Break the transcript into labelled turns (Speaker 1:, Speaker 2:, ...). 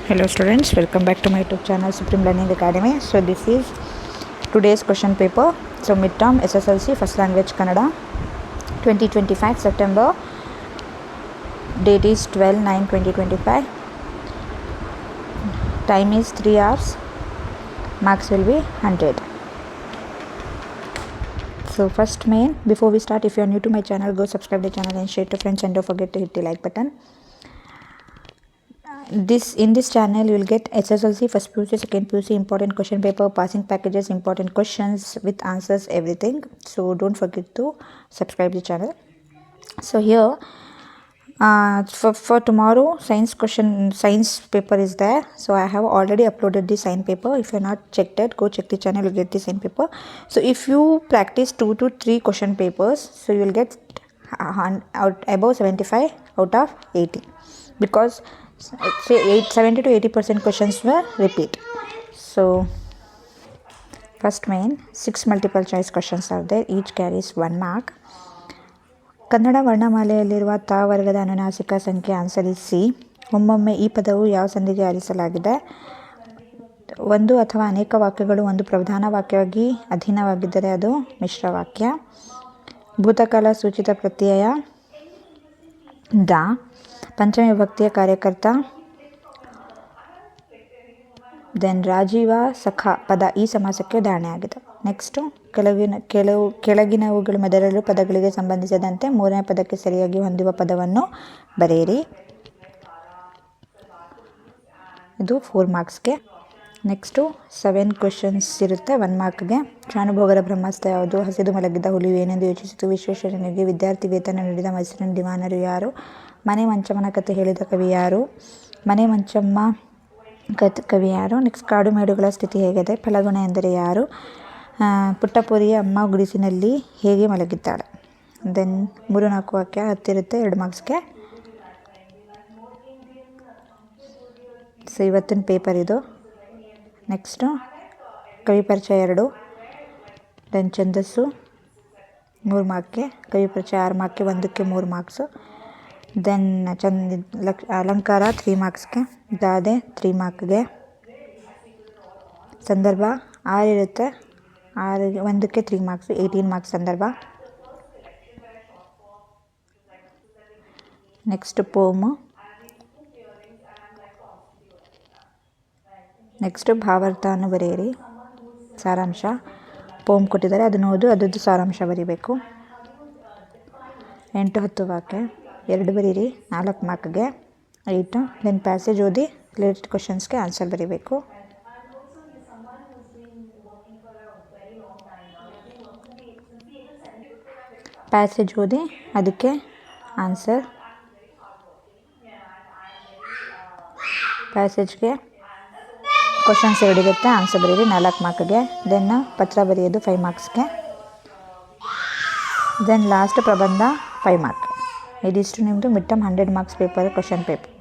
Speaker 1: Hello students, welcome back to my YouTube channel Supreme Learning Academy. So this is today's question paper. So midterm SSLC first language Kannada 2025 September. Date is 12/9/2025. Time is 3 hours. Marks will be 100. So first main, before we start, if you are new to my channel, go subscribe the channel and share to friends, and don't forget to hit the like button. In this channel you will get SSLC first PUC, second PUC, important question paper, passing packages, important questions with answers, everything. So don't forget to subscribe the channel. So here for tomorrow, science paper is there. So I have already uploaded the science paper. If you're not checked it, go check the channel, you'll get the science paper. So if you practice 2 to 3 question papers, so you will get above 75 out of 80, because 70 to 80% questions were repeat. So first main, 6 multiple choice questions are there, each carries 1 mark. Kannada ವರ್ಣಮಾಲೆಯಲ್ಲಿರುವ ತ ವರ್ಗದ ಅನುನಾಸಿಕ ಸಂಖ್ಯೆ ಅನುಸರಿಸಿ ಒಮ್ಮೊಮ್ಮೆ ಈ ಪದವು ಯಾವ ಸಂಧಿಗೆ ಆರಿಸಲಾಗಿದೆ. ಒಂದು ಅಥವಾ ಅನೇಕ ವಾಕ್ಯಗಳು ಒಂದು ಪ್ರಧಾನ ವಾಕ್ಯವಾಗಿ ಅಧೀನವಾಗಿದ್ದರೆ ಅದು ಮಿಶ್ರ ವಾಕ್ಯ. ಭೂತಕಾಲ ಸೂಚಿತ ಪ್ರತ್ಯಯ ದ. ಪಂಚಮಿ ವಿಭಕ್ತಿಯ ಕಾರ್ಯಕರ್ತ ದೆನ್ ರಾಜೀವ ಸಖ ಪದ ಈ ಸಮಾಸಕ್ಕೆ ಉದಾಹರಣೆಯಾಗಿದೆ. ನೆಕ್ಸ್ಟು ಕೆಳಗಿನವುಗಳು ಮೊದಲೆರಡು ಪದಗಳಿಗೆ ಸಂಬಂಧಿಸಿದಂತೆ ಮೂರನೇ ಪದಕ್ಕೆ ಸರಿಯಾಗಿ ಹೊಂದುವ ಪದವನ್ನು ಬರೆಯಿರಿ. ಇದು 4 ಮಾರ್ಕ್ಸ್ಗೆ. ನೆಕ್ಸ್ಟು 7 ಕ್ವೆಶನ್ಸ್ ಇರುತ್ತೆ 1 ಮಾರ್ಕ್ಗೆ. ಶಾನುಭೋಗರ ಬ್ರಹ್ಮಾಸ್ತ್ರ ಯಾವುದು? ಹಸಿದು ಮಲಗಿದ ಹುಲಿಯು ಏನೆಂದು ಯೋಚಿಸಿತು? ವಿಶ್ವೇಶ್ವರನಿಗೆ ವಿದ್ಯಾರ್ಥಿ ವೇತನ ನೀಡಿದ ಮೈಸೂರಿನ ದಿವಾನರು ಯಾರು? ಮನೆ ಮಂಚಮ್ಮನ ಕಥೆ ಹೇಳಿದ ಕವಿ ಯಾರು? ಮನೆ ಮಂಚಮ್ಮ ಕವಿ ಯಾರು? ನೆಕ್ಸ್ಟ್ ಕಾಡು ಮೇಡುಗಳ ಸ್ಥಿತಿ ಹೇಗಿದೆ? ಫಲಗುಣ ಎಂದರೆ ಯಾರು? ಪುಟ್ಟಪುರಿಯ ಅಮ್ಮ ಗುಡಿಸಿನಲ್ಲಿ ಹೇಗೆ ಮಲಗಿದ್ದಾಳೆ? ದೆನ್ 3-4 ವಾಕ್ಯ ಹತ್ತಿರುತ್ತೆ 2 ಮಾರ್ಕ್ಸ್ಗೆ. ಸೊ ಇವತ್ತಿನ ಪೇಪರ್ ಇದು. ನೆಕ್ಸ್ಟು ಕವಿ ಪರಿಚಯ 2, ದೆನ್ ಛಂದಸ್ಸು 3 ಮಾರ್ಕ್ಗೆ, ಕವಿ ಪರಿಚಯ 6 ಮಾರ್ಕ್ಗೆ, 1ಕ್ಕೆ 3 ಮಾರ್ಕ್ಸು. ದೆನ್ ಅಲಂಕಾರ 3 ಮಾರ್ಕ್ಸ್ಗೆ, ಗಾದೆ 3 ಮಾರ್ಕ್ಗೆ. ಸಂದರ್ಭ 6 ಇರುತ್ತೆ, 1ಕ್ಕೆ 3 ಮಾರ್ಕ್ಸು, 18 ಮಾರ್ಕ್ಸ್ ಸಂದರ್ಭ. ನೆಕ್ಸ್ಟ್ ಪೋಮು. ನೆಕ್ಸ್ಟು ಭಾವಾರ್ಥವನ್ನು ಬರೆಯಿರಿ, ಸಾರಾಂಶ. ಪೋಮ್ ಕೊಟ್ಟಿದ್ದಾರೆ, ಅದನ್ನು ಓದು, ಅದರದ್ದು ಸಾರಾಂಶ ಬರೀಬೇಕು. 8-10 ವಾಕ್ಯ 2 ಬರೀರಿ, 4 ಮಾರ್ಕ್ಗೆ 8. ದೆನ್ ಪ್ಯಾಸೇಜ್ ಓದಿ ರಿಲೇಟೆಡ್ ಕ್ವಶನ್ಸ್ಗೆ ಆನ್ಸರ್ ಬರೀಬೇಕು. ಪ್ಯಾಸೇಜ್ ಓದಿ ಅದಕ್ಕೆ ಆನ್ಸರ್. ಪ್ಯಾಸೇಜ್ಗೆ ಕ್ವಶನ್ಸ್ 2 ಇರುತ್ತೆ, ಆನ್ಸರ್ ಬರೀರಿ 4 ಮಾರ್ಕ್ಗೆ. ದೆನ್ ಪತ್ರ ಬರೆಯೋದು 5 ಮಾರ್ಕ್ಸ್ಗೆ. ದೆನ್ ಲಾಸ್ಟ್ ಪ್ರಬಂಧ 5 ಮಾರ್ಕ್. ಇದಿಷ್ಟು ನಿಮ್ಮದು mid term 100 marks paper question paper.